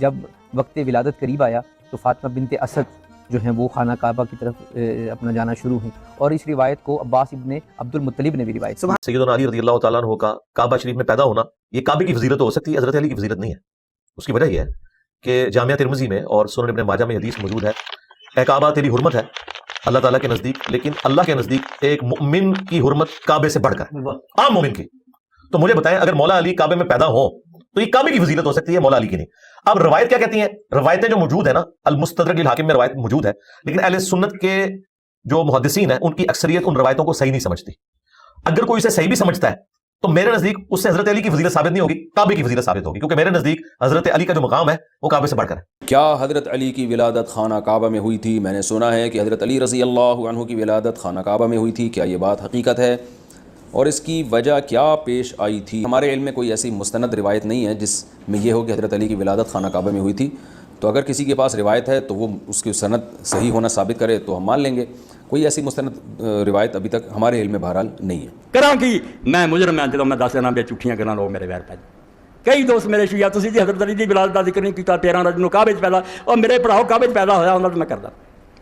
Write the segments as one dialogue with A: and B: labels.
A: جب وقت ولادت قریب آیا تو فاطمہ بنت اسد جو ہیں وہ خانہ کعبہ کی طرف اپنا جانا شروع ہوئی، اور اس روایت کو عباس ابن عبد المطلب نے بھی روایت کی۔
B: سیدنا علی رضی اللہ تعالیٰ عنہ کا کعبہ شریف میں پیدا ہونا یہ کعبے کی فضیلت ہو سکتی ہے، حضرت علی کی فضیلت نہیں ہے۔ اس کی وجہ یہ ہے کہ جامعہ ترمذی میں اور سنن ابن ماجہ میں حدیث موجود ہے، اے کعبہ تیری حرمت ہے اللہ تعالیٰ کے نزدیک، لیکن اللہ کے نزدیک ایک مؤمن کی حرمت کعبے سے بڑھ کر عام مومن کی۔ تو مجھے بتائیں اگر مولا علی کعبے میں پیدا ہوں تو یہ کعبے کی فضیلت ہو سکتی ہے، مولا علی کی نہیں۔ اب روایت کیا کہتی ہیں؟ روایتیں جو موجود ہیں نا، المستدرک للحاکم میں روایت موجود ہے، لیکن اہل سنت کے جو محدثین ہیں ان کی اکثریت ان روایتوں کو صحیح نہیں سمجھتی۔ اگر کوئی اسے صحیح بھی سمجھتا ہے تو میرے نزدیک اس سے حضرت علی کی فضیلت ثابت نہیں ہوگی، کعبے کی فضیلت ثابت ہوگی، کیونکہ میرے نزدیک حضرت علی کا جو مقام ہے وہ کعبے سے بڑھ کر ہے۔
C: کیا حضرت علی کی ولادت خانہ کعبہ میں ہوئی تھی؟ میں نے سنا ہے کہ حضرت علی رضی اللہ عنہ کی ولادت خانہ کعبہ میں ہوئی تھی، کیا یہ بات حقیقت ہے اور اس کی وجہ کیا پیش آئی تھی؟ ہمارے علم میں کوئی ایسی مستند روایت نہیں ہے جس میں یہ ہو کہ حضرت علی کی ولادت خانہ کعبہ میں ہوئی تھی، تو اگر کسی کے پاس روایت ہے تو وہ اس کی سند صحیح ہونا ثابت کرے تو ہم مان لیں گے۔ کوئی ایسی مستند روایت ابھی تک ہمارے علم میں بہرحال نہیں ہے۔
D: کراں کی میں مجرم ہاں جدوں میں دس دینا بے جھوٹیاں گلاں لوگ میرے ویر پہ کئی دوست میرے شیعہ تسی جی حضرت علی دی ولادت دا ذکر نہیں کیتا 13 رجب نوں کعبے وچ پیدا، اور میرے پڑھاؤ کعبے وچ پیدا ہویا ہوندا تو میں کردا،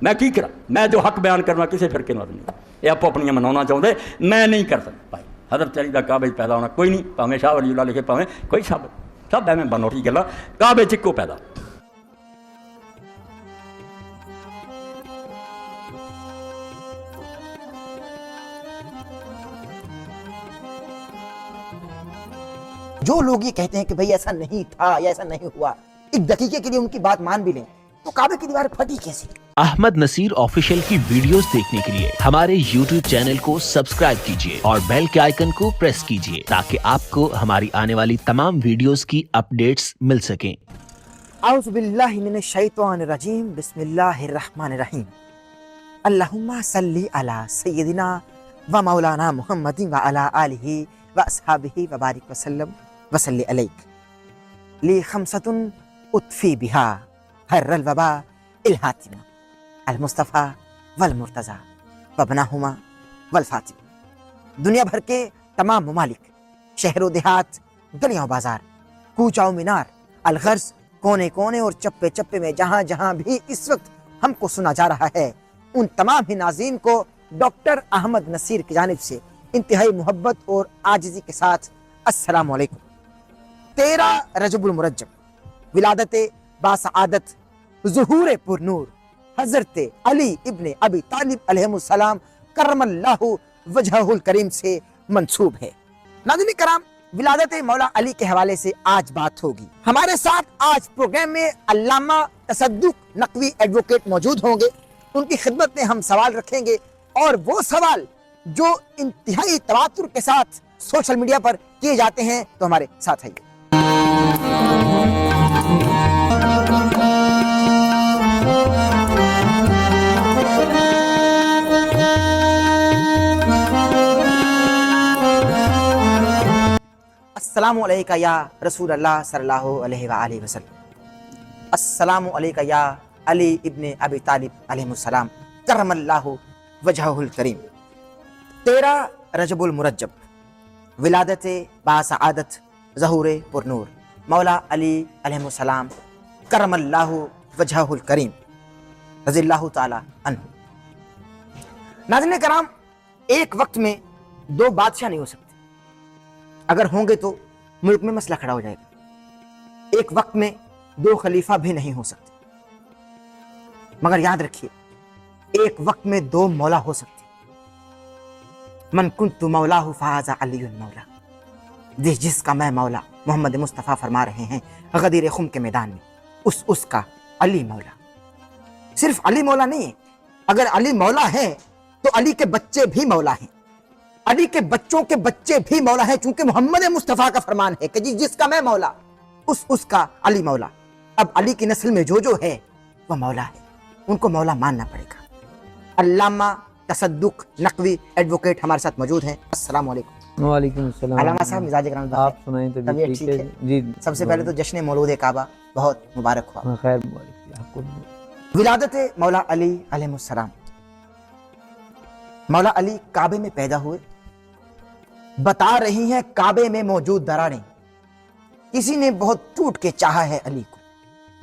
D: میں کی کراں؟ میں جو حق بیان کرنا کسی فرقے نال نہیں، یہ آپ اپنیاں مناونا چاہندے، میں نہیں کر سکتا بھائی۔ حضرت علی دا کعبے وچ پیدا ہونا کوئی نہیں، پاویں شاہ ولی اللہ لکھے پاویں کوئی سب ایویں بنوٹی گلاں، کعبے وچ اکو پیدا۔
E: جو لوگ یہ کہتے ہیں کہ بھئی ایسا نہیں تھا یا ایسا نہیں ہوا، ایک دقیقے کے لیے ان کی بات مان بھی لیں تو کعبے کی دیوار پھٹی کیسی؟
F: احمد نصیر آفیشیل کی ویڈیوز دیکھنے کے لیے ہمارے یوٹیوب چینل کو سبسکرائب کیجیے اور بیل کے آئیکن کو پریس کیجیے تاکہ آپ کو ہماری آنے والی تمام ویڈیوز کی اپڈیٹس مل سکیں۔
E: اعوذ باللہ من الشیطان الرجیم، بسم اللہ الرحمن الرحیم۔ اللہم صلی علی سیدنا و مولانا محمد و علی آلہ و اصحابہ و بارک وسلم وصلی علیک لی خمسۃ اطفی بہا حر الوبا الحاتمہ المصطفیٰ والمرتضیٰ وابنہما والفاطمہ۔ دنیا بھر کے تمام ممالک، شہر و دیہات، گلیاں و بازار، کوچہ و مینار، الغرض کونے کونے اور چپے چپے میں جہاں جہاں بھی اس وقت ہم کو سنا جا رہا ہے، ان تمام ہی ناظرین کو ڈاکٹر احمد نصیر کی جانب سے انتہائی محبت اور عاجزی کے ساتھ السلام علیکم۔ 13 رجب المرجب ولادت باسعادت ظہور پر نور حضرت علی ابن ابی طالب علیہ السلام کرم اللہ وجہہ الکریم سے منسوب ہے۔ ناظرین کرام، ولادت مولا علی کے حوالے سے آج بات ہوگی۔ ہمارے ساتھ آج پروگرام میں علامہ تصدق نقوی ایڈوکیٹ موجود ہوں گے، ان کی خدمت میں ہم سوال رکھیں گے، اور وہ سوال جو انتہائی تواتر کے ساتھ سوشل میڈیا پر کیے جاتے ہیں، تو ہمارے ساتھ آئیے۔ السلام علیکہ یا رسول اللہ صلی اللہ علیہ وآلہ وسلم، السلام علیکہ یا علی ابن ابی طالب علیہ السلام کرم اللہ وجہہ الکریم۔ 13 رجب المرجب ولادت باسعادت ظہور پر نور مولا علی علیہ السلام کرم اللہ وجہہ الکریم رضی اللہ تعالی عنہ۔ ناظرین کرام، ایک وقت میں 2 بادشاہ نہیں ہو سکتے، اگر ہوں گے تو ملک میں مسئلہ کھڑا ہو جائے گا۔ ایک وقت میں 2 خلیفہ بھی نہیں ہو سکتے، مگر یاد رکھیے ایک وقت میں 2 مولا ہو سکتے۔ من کنت مولا فہذا علی مولا، جس کا میں مولا محمد مصطفیٰ فرما رہے ہیں غدیر خم کے میدان میں، اس کا علی مولا۔ صرف علی مولا نہیں ہے، اگر علی مولا ہے تو علی کے بچے بھی مولا ہیں، علی کے بچوں کے بچے بھی مولا ہیں، چونکہ محمد مصطفیٰ کا فرمان ہے کہ جس کا میں مولا اس کا علی مولا۔ اب علی کی نسل میں جو ہے وہ مولا ہے، ان کو مولا ماننا پڑے گا۔ علامہ تصدق نقوی ایڈوکیٹ ہمارے ساتھ موجود ہیں۔ السلام علیکم۔
A: وعلیکم السلام۔
E: علامہ صاحب مزاج کرام،
A: آپ سنائیں تو
E: طبیعت ٹھیک ہے؟
A: جی،
E: سب سے پہلے تو جشن مولود کعبہ بہت مبارک ہوا۔
A: خیر مبارک آپ کو۔
E: ولادت مولا علی علیہ السلام، مولا علی کعبے میں پیدا ہوئے۔ بتا رہی ہیں کعبے میں موجود دراریں، کسی نے بہت ٹوٹ کے چاہا ہے علی کو،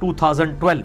B: 2012।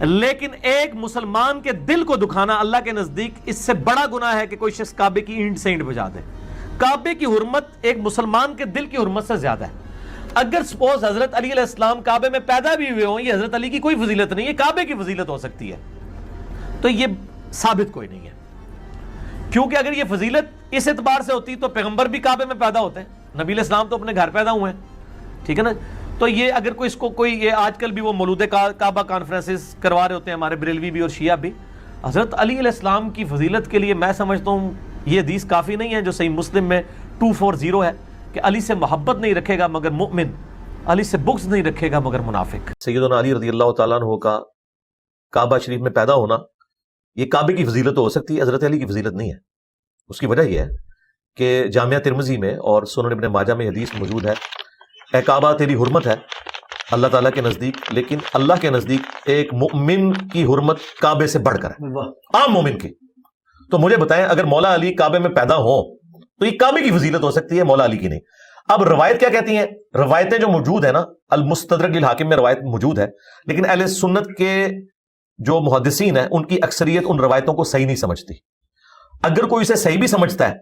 B: لیکن ایک مسلمان کے دل کو دکھانا اللہ کے نزدیک اس سے بڑا گناہ ہے کہ کوئی شخص کعبے کی اینٹ سے اینٹ بجا دے. کعبے کی حرمت ایک مسلمان کے دل کی حرمت سے زیادہ ہے. اگر سپوز حضرت علی علیہ السلام کعبے میں پیدا بھی ہوئے ہوں, یہ حضرت علی کی کوئی فضیلت نہیں ہے, کعبے کی فضیلت ہو سکتی ہے, تو یہ ثابت کوئی نہیں ہے. کیونکہ اگر یہ فضیلت اس اعتبار سے ہوتی تو پیغمبر بھی کعبے میں پیدا ہوتے ہیں, نبی علیہ السلام تو اپنے گھر پیدا ہوئے ہیں, ٹھیک ہے نا. تو یہ اگر کوئی اس کو کوئی, یہ آج کل بھی وہ مولود کعبہ کانفرنسز کروا رہے ہوتے ہیں ہمارے بریلوی بھی اور شیعہ بھی, حضرت علی علیہ السلام کی فضیلت کے لیے میں سمجھتا ہوں یہ حدیث کافی نہیں ہے جو صحیح مسلم میں 240 ہے کہ علی سے محبت نہیں رکھے گا مگر مؤمن, علی سے بغض نہیں رکھے گا مگر منافق. سیدنا علی رضی اللہ تعالیٰ عنہ کا کعبہ شریف میں پیدا ہونا یہ کعبے کی فضیلت ہو سکتی ہے, حضرت علی کی فضیلت نہیں ہے. اس کی وجہ یہ ہے کہ جامعہ ترمذی میں اور سنن ابن ماجہ میں حدیث موجود ہے, اے کعبہ تیری حرمت ہے اللہ تعالیٰ کے نزدیک, لیکن اللہ کے نزدیک ایک مؤمن کی حرمت کعبے سے بڑھ کر ہے, عام مومن کی. تو مجھے بتائیں اگر مولا علی کعبے میں پیدا ہوں تو یہ کعبے کی فضیلت ہو سکتی ہے, مولا علی کی نہیں. اب روایت کیا کہتی ہیں؟ روایتیں جو موجود ہیں نا, المستدرک للحاکم میں روایت موجود ہے, لیکن اہل سنت کے جو محدثین ہیں ان کی اکثریت ان روایتوں کو صحیح نہیں سمجھتی. اگر کوئی اسے صحیح بھی سمجھتا ہے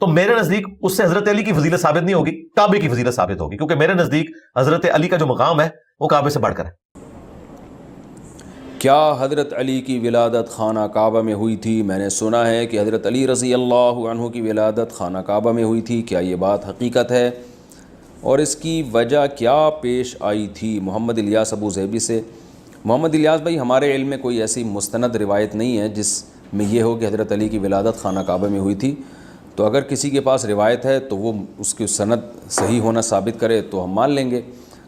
B: تو میرے نزدیک اس سے حضرت علی کی فضیلت ثابت نہیں ہوگی, کعبے کی فضیلت ثابت ہوگی, کیونکہ میرے نزدیک حضرت علی کا جو مقام ہے وہ کعبے سے بڑھ کر ہے.
C: کیا حضرت علی کی ولادت خانہ کعبہ میں ہوئی تھی؟ میں نے سنا ہے کہ حضرت علی رضی اللہ عنہ کی ولادت خانہ کعبہ میں ہوئی تھی. کیا یہ بات حقیقت ہے اور اس کی وجہ کیا پیش آئی تھی؟ محمد الیاس ابو زیبی سے. محمد الیاس بھائی, ہمارے علم میں کوئی ایسی مستند روایت نہیں ہے جس میں یہ ہو کہ حضرت علی کی ولادت خانہ کعبہ میں ہوئی تھی. تو اگر کسی کے پاس روایت ہے تو وہ اس کی سند صحیح ہونا ثابت کرے تو ہم مان لیں گے.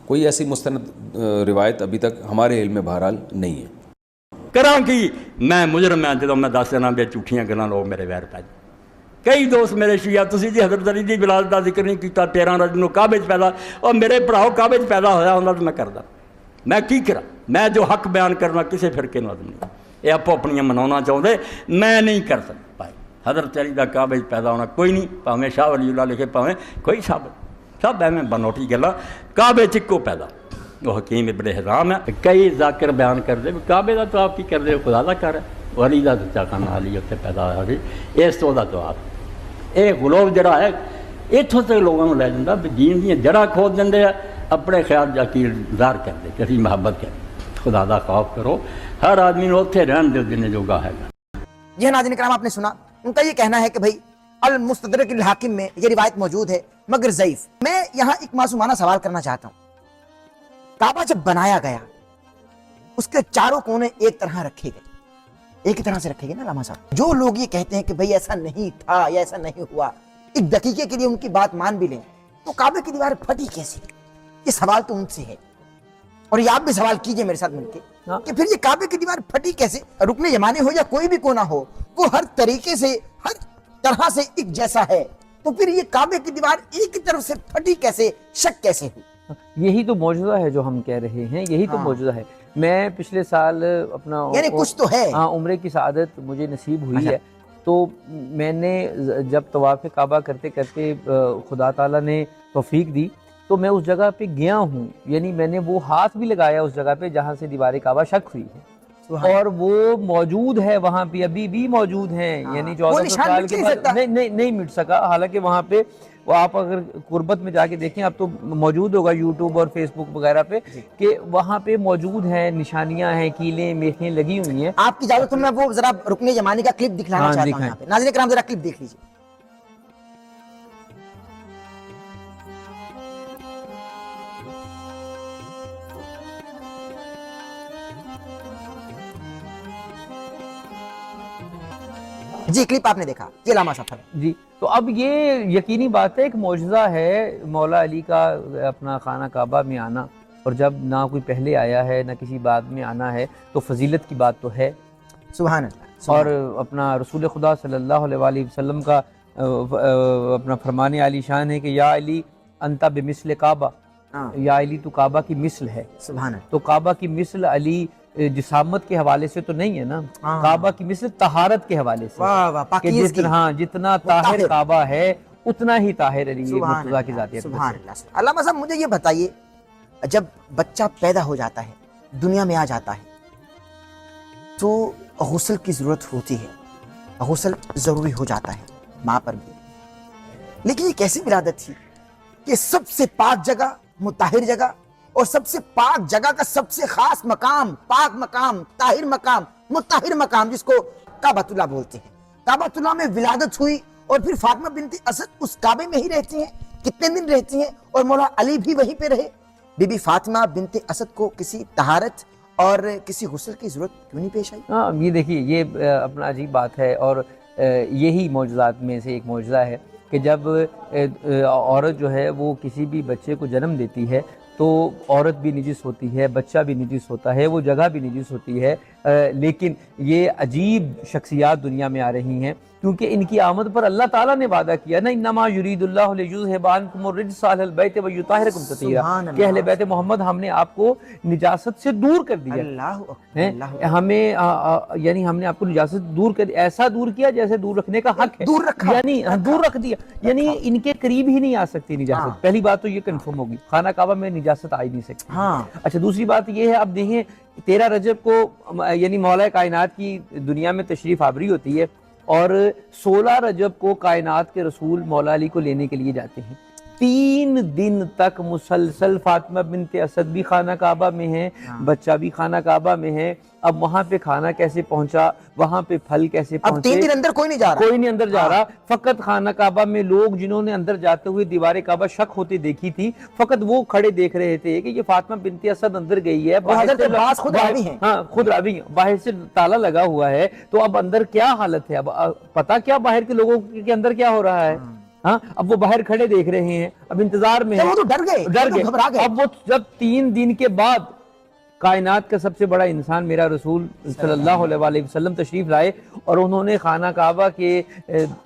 C: کوئی ایسی مستند روایت ابھی تک ہمارے علم میں بہرحال نہیں ہے.
D: کراں کی میں مجرم ہاں جدوں میں دس دینا بھی جھوٹیاں گلاں لوگ میرے ویر پہ. کئی دوست میرے شیعہ تسی جی حضرت علی دی ولادت دا ذکر نہیں کیتا, 13 رجب نو کعبے وچ پیدا, اور میرے بھراؤ کعبے وچ پیدا ہویا ہوندا تو میں کردا. میں کی کراں؟ میں جو حق بیان کرنا کسی فرقے نو عدم نہیں, یہ آپ اپنیاں مناؤنا چاہتے, میں نہیں کر سکتا. بھائی حضرت علی دا کعبے وچ پیدا ہونا کوئی نہیں, پاویں شاہ ولی اللہ لکھے پاویں کوئی ثابت, سب ایویں بنوٹی گلاں. کعبے چکو پیدا, وہ حکیم ابن حزام ہے. کئی ذاکر بیان کر دے کعبے دا تو آپ کی کر دے, خدا دا کر ہے, علی دا تو چاہنا علی اتنے پیدا ہوا سی, اس تو دا تو آپ یہ غلوب جڑا ہے اتوں تک لوگوں کو لے جاتا بھی دین دیا جڑا کھود دیں, اپنے خیال جاکیر ظاہر کر دے کہ اسی محبت کریں. خدا دا خوف کرو, ہر آدمی نے اتنے رہن دے جن جوگا ہے.
E: جی ناظرین کرام, آپ نے سنا ان کا یہ کہنا ہے کہ بھائی المستدرک للحاکم میں یہ روایت موجود ہے مگر ضعیف. میں یہاں ایک معصومانہ سوال کرنا چاہتا ہوں. کعبہ جب بنایا گیا اس کے چاروں کونے ایک طرح رکھے گئے, ایک ہی طرح سے رکھے گئے نا علامہ صاحب. جو لوگ یہ کہتے ہیں کہ بھئی ایسا نہیں تھا یا ایسا نہیں ہوا, ایک دقیقے کے لیے ان کی بات مان بھی لیں تو کعبے کی دیوار پھٹی کیسے؟ یہ سوال تو ان سے ہے, اور یہ آپ بھی سوال کیجئے میرے ساتھ مل کے کہ پھر یہ کعبے کی دیوار پھٹی کیسے؟ رکن یمانی ہو یا کوئی بھی کونا ہو, وہ ہر طریقے سے ہر طرح سے ایک جیسا ہے, تو پھر یہ کعبے کی دیوار ایک ہی طرف سے پھٹی کیسے, شک کیسے ہوئی؟
A: یہی تو معجزہ ہے جو ہم کہہ رہے ہیں, یہی تو معجزہ ہے. میں پچھلے سال اپنا
E: یعنی کچھ تو ہے,
A: ہاں عمرے کی سعادت مجھے نصیب ہوئی ہے, تو میں نے جب طواف کعبہ کرتے کرتے خدا تعالیٰ نے توفیق دی تو میں اس جگہ پہ گیا ہوں. یعنی میں نے وہ ہاتھ بھی لگایا اس جگہ پہ جہاں سے دیوار کعبہ شک ہوئی ہے, اور وہ موجود ہے وہاں پہ, ابھی بھی موجود ہیں. یعنی 1400 سال کے بعد نہیں مٹ سکا. حالانکہ وہاں پہ وہ آپ اگر قربت میں جا کے دیکھیں, اب تو موجود ہوگا یوٹیوب اور فیس بک وغیرہ پہ, کہ وہاں پہ موجود ہیں, نشانیاں ہیں, کیلیں میخیں لگی ہوئی ہیں.
E: آپ کی اجازت تو میں وہ ذرا رکن یمانی کا کلپ دکھلانا چاہتا ہوں یہاں پہ. ناظرین کرام ذرا کلپ دیکھ لیجیے. جی کلپ آپ نے دیکھا, یہ علامہ صاحب
A: جی. تو اب یہ یقینی بات ہے, ایک معجزہ ہے مولا علی کا اپنا خانہ کعبہ میں آنا, اور جب نہ کوئی پہلے آیا ہے نہ کسی بعد میں آنا ہے تو فضیلت کی بات تو ہے.
E: سبحان اللہ.
A: اور اپنا رسول خدا صلی اللہ علیہ وآلہ وسلم کا اپنا فرمان عالی شان ہے کہ یا علی انت بمثل کعبہ, یا علی تو کعبہ کی مثل ہے.
E: سبحان اللہ.
A: تو کعبہ کی مثل علی جسامت کے حوالے سے تو نہیں ہے نا, کعبہ کی مثل طہارت کے حوالے سے, کہ جتنا طاہر کعبہ ہے اتنا ہی طاہر علی مرتضیٰ کی ذاتیت.
E: سبحان اللہ. علامہ صاحب مجھے یہ بتائیے, جب بچہ پیدا ہو جاتا ہے, دنیا میں آ جاتا ہے, تو غسل کی ضرورت ہوتی ہے, غسل ضروری ہو جاتا ہے ماں پر بھی. لیکن یہ کیسی ولادت تھی کہ سب سے پاک جگہ, مطہر جگہ, اور سب سے پاک جگہ کا سب سے خاص مقام, پاک مقام, طاہر مقام, مطہر مقام, جس کو کعبۃ اللہ بولتے ہیں, کعبۃ اللہ میں ولادت ہوئی. اور پھر فاطمہ بنت اسد اس کعبے میں ہی رہتی ہیں. کتنے دن رہتی ہیں؟ اور مولا علی بھی وہیں پہ رہے. بی بی فاطمہ بنت اسد کو کسی طہارت اور کسی غسل کی ضرورت کیوں نہیں پیش آئی؟
A: ہاں یہ دیکھیے یہ اپنا عجیب بات ہے, اور یہی معجزات میں سے ایک معجزہ ہے کہ جب عورت جو ہے وہ کسی بھی بچے کو جنم دیتی ہے تو عورت بھی نجس ہوتی ہے, بچہ بھی نجس ہوتا ہے, وہ جگہ بھی نجس ہوتی ہے. لیکن یہ عجیب شخصیات دنیا میں آ رہی ہیں کیونکہ ان کی آمد پر اللہ تعالیٰ نے وعدہ کیا نا, انما یرید اللہ لیذھب عنکم الرجس اہل البیت ویطہرکم تطہیرا, کہ اہل بیت محمد ہم نے آپ کو نجاست سے دور کر دیا.
E: اللہ اکبر,
A: ہمیں یعنی ہم نے آپ کو نجاست دور کر, ایسا دور کیا جیسے دور رکھنے کا حق ہے,
E: دور رکھا,
A: یعنی دور رکھ دیا, یعنی ان کے قریب ہی نہیں آ سکتی نجاست. پہلی بات تو یہ کنفرم ہوگی, خانہ کعبہ میں نجاست آ ہی نہیں سکتی.
E: ہاں
A: اچھا دوسری بات یہ ہے, اب دیکھیں 13 رجب کو یعنی مولا کائنات کی دنیا میں تشریف آوری ہوتی ہے, اور 16 رجب کو کائنات کے رسول مولا علی کو لینے کے لیے جاتے ہیں. 3 دن تک مسلسل فاطمہ بنت اسد بھی خانہ کعبہ میں ہیں, بچہ بھی خانہ کعبہ میں ہے. اب وہاں پہ کھانا کیسے پہنچا, وہاں پہ پھل کیسے
E: اب
A: پہنچے,
E: 3 دن اندر کوئی نہیں جا رہا,
A: کوئی نہیں اندر جا رہا. فقط خانہ کعبہ میں لوگ جنہوں نے اندر جاتے ہوئے دیوار کعبہ شک ہوتے دیکھی تھی, فقط وہ کھڑے دیکھ رہے تھے کہ یہ فاطمہ بنت اسد اندر گئی ہے.
E: حضرت عباس خود راوی ہیں,
A: ہاں خود راوی ہیں, باہر سے تالا لگا ہوا ہے, تو اب اندر کیا حالت ہے, اب پتا کیا باہر کے لوگوں کے اندر کیا ہو رہا ہے. ہاں اب وہ باہر کھڑے دیکھ رہے ہیں, اب انتظار میں ہیں,
E: وہ تو ڈر گئے, گھبرا گئے.
A: اب وہ جب 3 دن کے بعد کائنات کا سب سے بڑا انسان میرا رسول صلی اللہ علیہ وسلم تشریف لائے اور انہوں نے خانہ کعبہ کے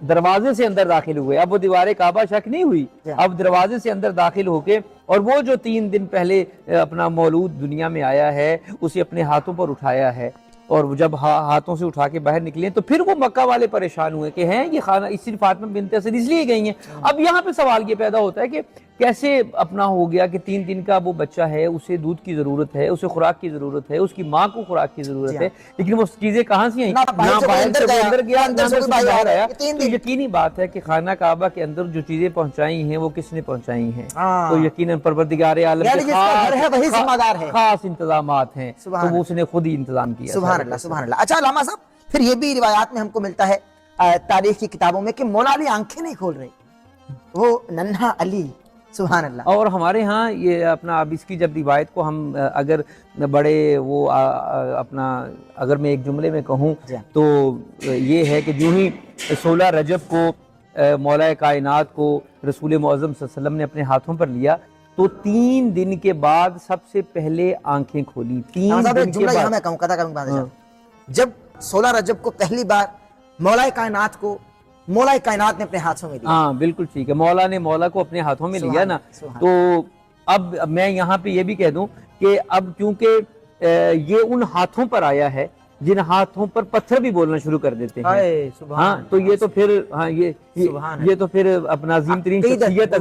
A: دروازے سے اندر داخل ہوئے. اب وہ دیوار کعبہ شک نہیں ہوئی, اب دروازے سے اندر داخل ہو کے, اور وہ جو 3 دن پہلے اپنا مولود دنیا میں آیا ہے اسے اپنے ہاتھوں پر اٹھایا ہے, اور جب ہاتھوں سے اٹھا کے باہر نکلے تو پھر وہ مکہ والے پریشان ہوئے کہ ہیں یہ خانہ اس صرف فاطمہ بنت اسد اس لیے گئی ہیں. اب یہاں پہ سوال یہ پیدا ہوتا ہے کہ کیسے اپنا ہو گیا کہ 3 دن کا وہ بچہ ہے, اسے دودھ کی ضرورت ہے, اسے خوراک کی ضرورت ہے, اس کی ماں کو خوراک کی ضرورت ہے, لیکن وہ چیزیں کہاں سے آئیں, نہ باہر سے اندر گیا, نہ اندر سے باہر آیا. تو یقینی بات ہے کہ خانہ کعبہ کے اندر جو چیزیں پہنچائی ہیں وہ کس نے پہنچائی ہیں, تو یقیناً پروردگار عالم کے خاص انتظامات ہیں, تو وہ اس نے خود ہی انتظام کیا.
E: سبحان اللہ سبحان اللہ. اچھا علامہ صاحب, پھر یہ بھی روایات میں ہم کو ملتا ہے تاریخ کی کتابوں میں کہ مولا علی آنکھیں نہیں کھول رہے, وہ ننھا علی, سبحان اللہ.
A: اور ہمارے ہاں یہ اپنا اب اس کی جب روایت کو ہم اگر بڑے وہ اپنا اگر میں ایک جملے میں کہوں تو یہ ہے کہ جو ہی 16 رجب کو مولا کائنات کو رسول معظم صلی اللہ علیہ وسلم نے اپنے ہاتھوں پر لیا تو 3 دن کے بعد سب سے پہلے آنکھیں کھولی. 3 دن کے بعد
E: میں کہوں قطع کروں, جب 16 رجب کو پہلی بار مولا کائنات کو مولا کائنات نے اپنے ہاتھوں میں لیا.
A: ہاں بالکل ٹھیک ہے, مولا نے مولا کو اپنے ہاتھوں میں لیا نا, تو اب میں یہاں پہ یہ بھی کہہ دوں کہ اب کیونکہ یہ ان ہاتھوں پر آیا ہے جن ہاتھوں پر پتھر بھی بولنا شروع کر دیتے ہیں, ہاں تو یہ تو پھر ہاں یہ تو پھر اپنا عظیم ترین شخصیت,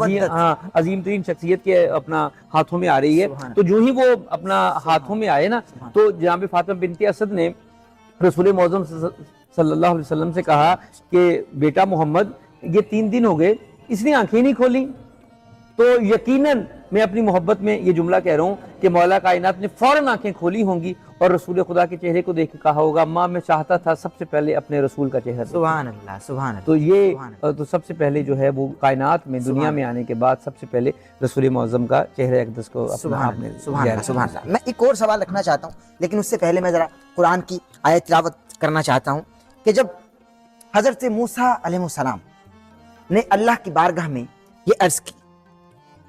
A: عظیم ترین شخصیت کے اپنا ہاتھوں میں آ رہی ہے. تو جو ہی وہ اپنا ہاتھوں میں آئے نا, تو جناب فاطمہ بنت اسد نے رسول معظم صلی اللہ علیہ وسلم سے کہا کہ بیٹا محمد یہ 3 دن ہو گئے, اس نے آنکھیں نہیں کھولی. تو یقیناً میں اپنی محبت میں یہ جملہ کہہ رہا ہوں کہ مولا کائنات نے فوراً آنکھیں کھولی ہوں گی اور رسول خدا کے چہرے کو دیکھ کے کہا ہوگا ماں میں چاہتا تھا سب سے پہلے اپنے رسول کا چہرہ.
E: سبحان اللہ سبحان اللہ.
A: تو یہ تو سب سے پہلے جو ہے وہ کائنات میں دنیا میں آنے کے بعد سب سے پہلے رسول معظم کا چہرہ اقدس کو اپنا آپ نے.
E: سبحان اللہ. میں ایک اور سوال رکھنا چاہتا ہوں, لیکن اس سے پہلے میں ذرا قرآن کی آیت تلاوت کرنا چاہتا ہوں کہ جب حضرت موسیٰ علیہ السلام نے اللہ کی بارگاہ میں یہ عرض کی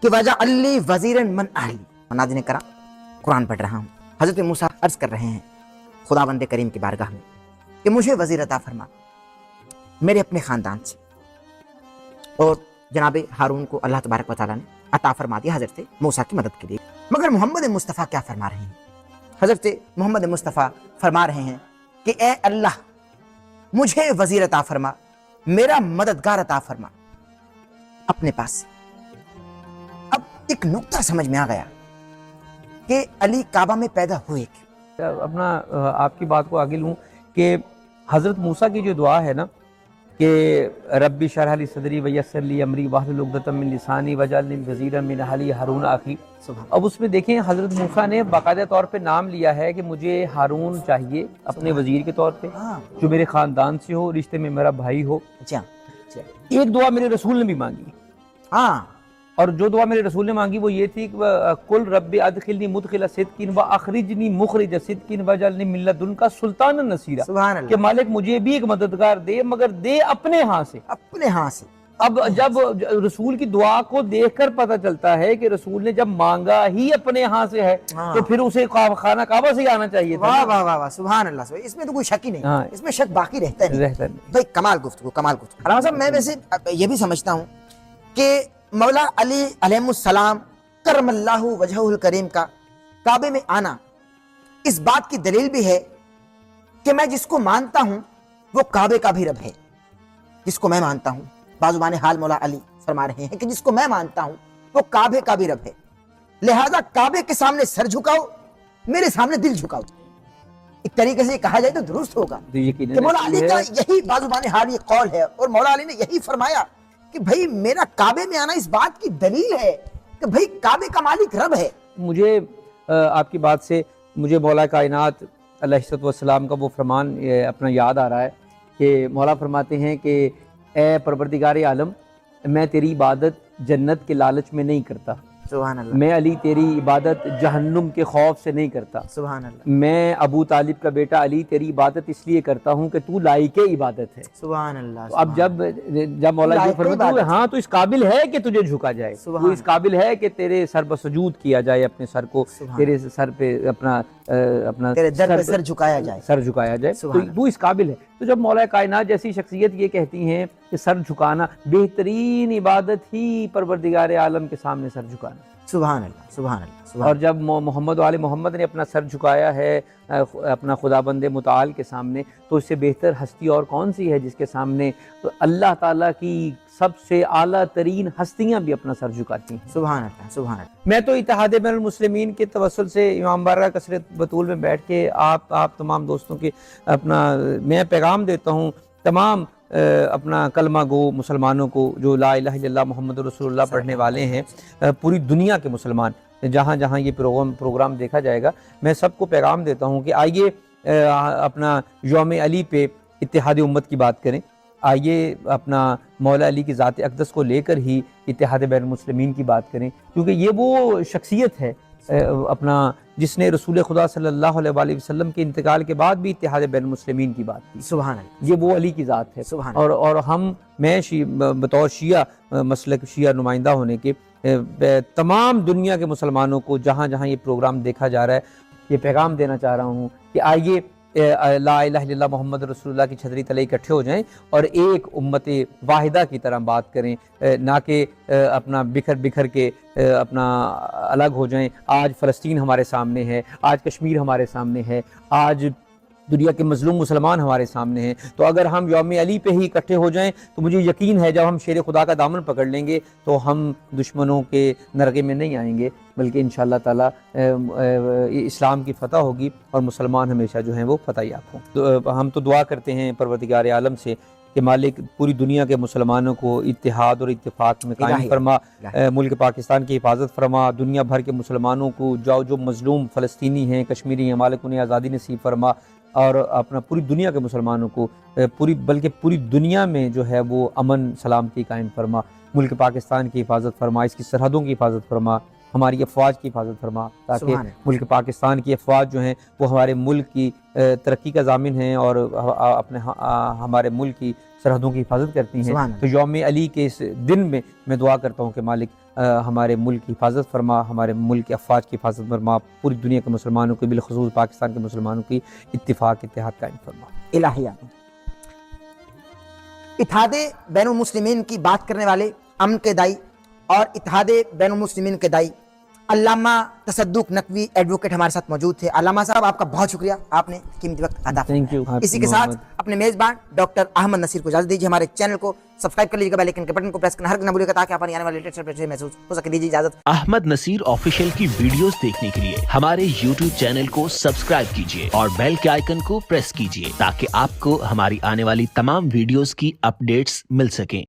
E: کہ وَجَعَلْ لِي وَزِيرًا مِّنْ أَهْلِي, ناظرین کرام قرآن پڑھ رہا ہوں, حضرت موسیٰ عرض کر رہے ہیں خداوند کریم کی بارگاہ میں کہ مجھے وزیر عطا فرما میرے اپنے خاندان سے. اور جناب ہارون کو اللہ تبارک و تعالیٰ نے عطا فرما دیا حضرت موسیٰ کی مدد کے لیے. مگر محمد مصطفیٰ کیا فرما رہے ہیں, حضرت محمد مصطفیٰ فرما رہے ہیں کہ اے اللہ مجھے وزیر عطا فرما, میرا مددگار عطا فرما اپنے پاس سے. اب ایک نقطہ سمجھ میں آ گیا کہ علی کعبہ میں پیدا ہوئے
A: اپنا آپ کی بات کو آگے لوں کہ حضرت موسیٰ کی جو دعا ہے نا کہ ربی شرح لی صدری ویسر لی امری واحلل عقدۃ من لسانی واجعلنی وزیرا من اہلی ہارون اخی. اب اس میں دیکھیں حضرت موسیٰ نے باقاعدہ طور پہ نام لیا ہے کہ مجھے ہارون چاہیے اپنے وزیر کے طور پہ جو میرے خاندان سے ہو, رشتے میں میرا بھائی ہو. ایک دعا میرے رسول نے بھی مانگی, اور جو دعا میرے رسول نے مانگی وہ یہ تھی کہ قل رب ادخلنی مدخل صدق واخرجنی مخرج صدق واجعلنی من لدنک سلطانا نصیرا.
E: سبحان اللہ.
A: کہ مالک مجھے بھی ایک مددگار دے, مگر دے اپنے ہاں سے.
E: اپنے ہاں سے.
A: اب جب رسول کی دعا کو دیکھ کر پتہ چلتا ہے کہ رسول نے جب مانگا ہی اپنے ہاں سے ہے تو پھر اسے خانہ کعبہ سے ہی آنا چاہیے تھا.
E: واہ واہ واہ واہ, سبحان اللہ. اس میں تو کوئی شک ہی نہیں, اس میں شک باقی رہتا نہیں. بھائی کمال گفتگو, کمال گفتگو. علامہ صاحب میں ویسے یہ بھی سمجھتا ہوں کہ مولا علی علیہ السلام کرم اللہ وجہہ الکریم کا کعبے میں آنا اس بات کی دلیل بھی ہے کہ میں جس کو مانتا ہوں وہ کعبے کا بھی رب ہے. جس کو میں مانتا ہوں, بازوان حال مولا علی فرما رہے ہیں کہ جس کو میں مانتا ہوں وہ کعبے کا بھی رب ہے, لہذا کعبے کے سامنے سر جھکاؤ, میرے سامنے دل جھکاؤ. ایک طریقے سے کہا جائے تو درست ہوگا کہ مولا علی کا یہی بازوان حال یہ قول ہے, اور مولا علی نے یہی فرمایا کہ بھئی میرا کعبے میں آنا اس بات کی دلیل ہے کہ بھئی کعبے کا مالک رب ہے.
A: مجھے آپ کی بات سے مجھے مولا کائنات علیہ السلام کا وہ فرمان اپنا یاد آ رہا ہے کہ مولا فرماتے ہیں کہ اے پروردگار عالم, میں تیری عبادت جنت کے لالچ میں نہیں کرتا.
E: سبحان اللہ.
A: میں علی تیری عبادت جہنم کے خوف سے نہیں کرتا.
E: سبحان اللہ.
A: میں ابو طالب کا بیٹا علی تیری عبادت اس لیے کرتا ہوں کہ تو لائق عبادت ہے.
E: سبحان اللہ.
A: اب جب مولا یہ فرماتا ہے ہاں تو اس قابل ہے کہ تجھے جھکا جائے, تو اس قابل ہے کہ تیرے سر پر سجود کیا جائے, اپنے سر کو تیرے سر پہ اپنا
E: تیرے در پہ سر جھکایا جائے,
A: سر جھکایا جائے, تو اس قابل ہے. تو جب مولا کائنات جیسی شخصیت یہ کہتی ہیں کہ سر جھکانا بہترین عبادت ہی پروردگار عالم کے سامنے سر جھکانا.
E: سبحان اللہ. سبحان اللہ.
A: اور جب محمد و آل محمد نے اپنا سر جھکایا ہے اپنا خدا بند متعال کے سامنے, تو اس سے بہتر ہستی اور کون سی ہے جس کے سامنے تو اللہ تعالیٰ کی سب سے اعلیٰ ترین ہستیاں بھی اپنا سر جھکاتی ہیں.
E: سبحان اللہ. سبحان اللہ.
A: میں تو اتحاد بین المسلمین کے توسل سے امام بارگاہ کثرت بطول میں بیٹھ کے آپ تمام دوستوں کے اپنا میں پیغام دیتا ہوں تمام اپنا کلمہ گو مسلمانوں کو جو لا الہ الا اللہ محمد رسول اللہ پڑھنے والے ہیں, پوری دنیا کے مسلمان جہاں جہاں یہ پروگرام دیکھا جائے گا, میں سب کو پیغام دیتا ہوں کہ آئیے اپنا یوم علی پہ اتحاد امت کی بات کریں. آئیے اپنا مولا علی کی ذات اقدس کو لے کر ہی اتحاد بین المسلمین کی بات کریں, کیونکہ یہ وہ شخصیت ہے اپنا جس نے رسول خدا صلی اللہ علیہ وآلہ وسلم کے انتقال کے بعد بھی اتحاد بین المسلمین کی بات کی.
E: سبحان اللہ.
A: یہ وہ علی کی ذات ہے. اور میں بطور شیعہ مسلک شیعہ نمائندہ ہونے کے تمام دنیا کے مسلمانوں کو جہاں جہاں یہ پروگرام دیکھا جا رہا ہے یہ پیغام دینا چاہ رہا ہوں کہ آئیے لا الہ الا اللہ محمد رسول اللہ کی چھتری تلے اکٹھے ہو جائیں اور ایک امت واحدہ کی طرح بات کریں, نہ کہ اپنا بکھر کے اپنا الگ ہو جائیں. آج فلسطین ہمارے سامنے ہے, آج کشمیر ہمارے سامنے ہے, آج دنیا کے مظلوم مسلمان ہمارے سامنے ہیں, تو اگر ہم یوم علی پہ ہی اکٹھے ہو جائیں تو مجھے یقین ہے جب ہم شیر خدا کا دامن پکڑ لیں گے تو ہم دشمنوں کے نرغے میں نہیں آئیں گے, بلکہ انشاءاللہ تعالی اسلام کی فتح ہوگی اور مسلمان ہمیشہ جو ہیں وہ فتح یاب ہوں. تو ہم تو دعا کرتے ہیں پروردگار عالم سے کہ مالک پوری دنیا کے مسلمانوں کو اتحاد اور اتفاق میں قائم فرما, ملک پاکستان کی حفاظت فرما, دنیا بھر کے مسلمانوں کو جو مظلوم فلسطینی ہیں کشمیری ہیں مالک انہیں آزادی نصیب فرما, اور اپنا پوری دنیا کے مسلمانوں کو بلکہ پوری دنیا میں جو ہے وہ امن سلامتی قائم فرما. ملک پاکستان کی حفاظت فرما, اس کی سرحدوں کی حفاظت فرما, ہماری افواج کی حفاظت فرما, تاکہ ملک پاکستان کی افواج جو ہیں وہ ہمارے ملک کی ترقی کا ضامن ہیں اور اپنے ہمارے ملک کی سرحدوں کی حفاظت کرتی ہیں. تو یوم علی کے اس دن میں دعا کرتا ہوں کہ مالک ہمارے ملک کی حفاظت فرما, ہمارے ملک کی افواج کی حفاظت فرما, پوری دنیا کے مسلمانوں کی بالخصوص پاکستان کے مسلمانوں کی اتفاق اتحاد قائم فرما.
E: الہیہ اتحاد بین المسلمین کی بات کرنے والے امن کے دائی اور اتحاد بین المسلمین کے دائی علامہ تصدق نقوی ایڈوکیٹ ہمارے ساتھ موجود تھے. علامہ صاحب آپ کا بہت شکریہ, آپ نے قیمتی وقت عطا
A: Thank you.
E: فرمایا. اسی کے ساتھ اپنے میزبان ڈاکٹر احمد نصیر کو اجازت دیجیے. ہمارے چینل کو سبسکرائب کر لیجیے گا, بیل آئکن کے بٹن کو پریس کرنا ہرگز نہ بھولیے گا تاکہ آپ آنے والے لیٹسٹ اپڈیٹ سے محسوس ہو سکے. دیجیے اجازت.
F: احمد نصیر آفیشیل کی ویڈیوز دیکھنے کے لیے ہمارے YouTube چینل کو سبسکرائب کیجیے اور بیل کے آئیکن کو پریس کیجیے تاکہ آپ کو ہماری آنے والی تمام ویڈیوز کی اپڈیٹس مل سکیں.